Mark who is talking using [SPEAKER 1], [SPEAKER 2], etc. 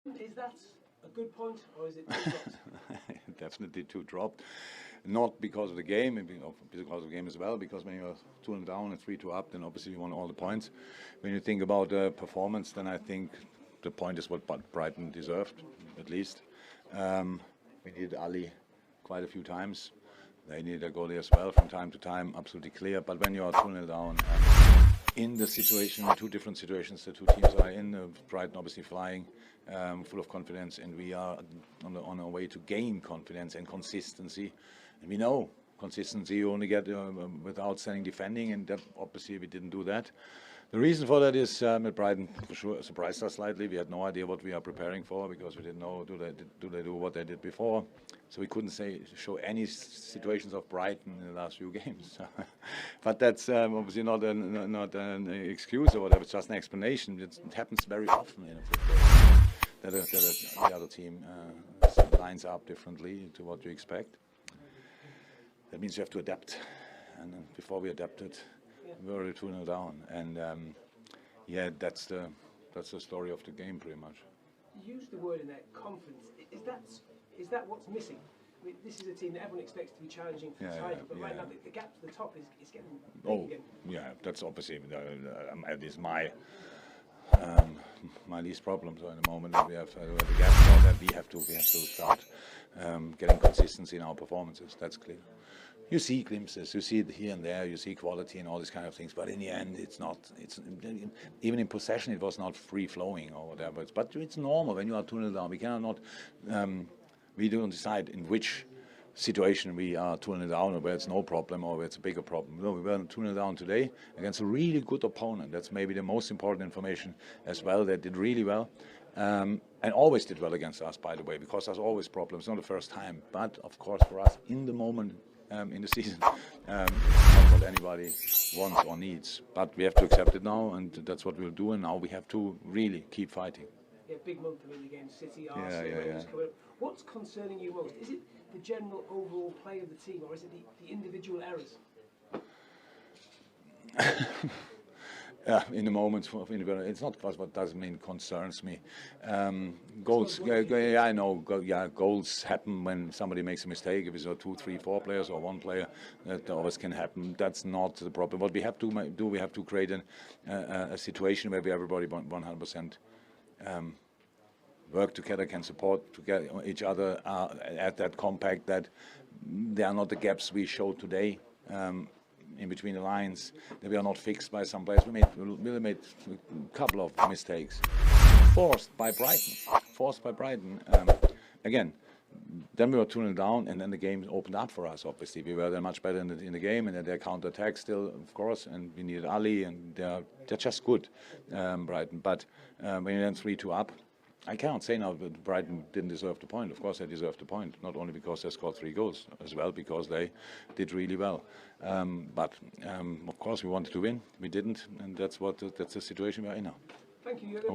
[SPEAKER 1] Is that a good point, or is it too dropped?
[SPEAKER 2] Definitely too dropped. Not because of the game, because of the game as well, because when you're 2-0 down and 3-2 up, then obviously you want all the points. When you think about performance, then I think the point is what Brighton deserved, at least. We needed Ali quite a few times. They needed a goalie as well from time to time, absolutely clear. But when you are 2-0 down, in the situation, two different situations the two teams are in, Brighton obviously flying, full of confidence, and we are on our way to gain confidence and consistency. And we know consistency you only get with outstanding defending, and that obviously we didn't do that. The reason for that is that Brighton for sure surprised us slightly. We had no idea what we are preparing for, because we didn't know do they do what they did before. So we couldn't show any situations of Brighton in the last few games. But that's obviously not an excuse or whatever. It's just an explanation. It happens very often in football that the other team lines up differently to what you expect. That means you have to adapt. And before we adapted, we were already 2-0 down. And yeah, that's the story of the game pretty much.
[SPEAKER 1] You used the word in there, confidence. Is that what's missing? I mean, this is a team that everyone expects to be challenging for the title, but right now the gap to the top is getting big again.
[SPEAKER 2] Yeah, that's obviously that is my least problem. So in the moment we have the gap, that we have to start getting consistency in our performances. That's clear. You see glimpses, you see it here and there, you see quality and all these kind of things, but in the end, it's not. It's even in possession, it was not free flowing or whatever. But it's normal when you are 2-0 down. We cannot. We don't decide in which situation we are 2-0 down, or where it's no problem, or where it's a bigger problem. No, we were 2-0 down today against a really good opponent. That's maybe the most important information as well. They did really well. And always did well against us, by the way, because there's always problems. It's not the first time, but of course for us in the moment in the season, it's not what anybody wants or needs. But we have to accept it now, and that's what we'll do. And now we have to really keep fighting.
[SPEAKER 1] Yeah, big month in the game, City, Arsenal. What's concerning you most? Is it the general overall play of the team, or is it the individual errors?
[SPEAKER 2] In the moments of individual, it's not what doesn't mean concerns me. Goals, I know. Goals happen when somebody makes a mistake. If it's 2, 3, 4 players or one player, that always can happen. That's not the problem. What we have to do, we have to create a situation where everybody 100% work together, can support each other at that compact. That there are not the gaps we showed today. In between the lines, that we are not fixed by some players. We made a couple of mistakes, forced by Brighton. Again, then we were 2-0 down, and then the game opened up for us. Obviously, we were then much better in the game, and then their counter-attack still, of course, and we needed Ali, and they're just good, Brighton. But when you're then 3-2 up, I cannot say now that Brighton didn't deserve the point. Of course they deserved the point, not only because they scored 3 goals, as well because they did really well. But of course we wanted to win, we didn't, and that's the situation we are in now.
[SPEAKER 1] Thank you, Jürgen.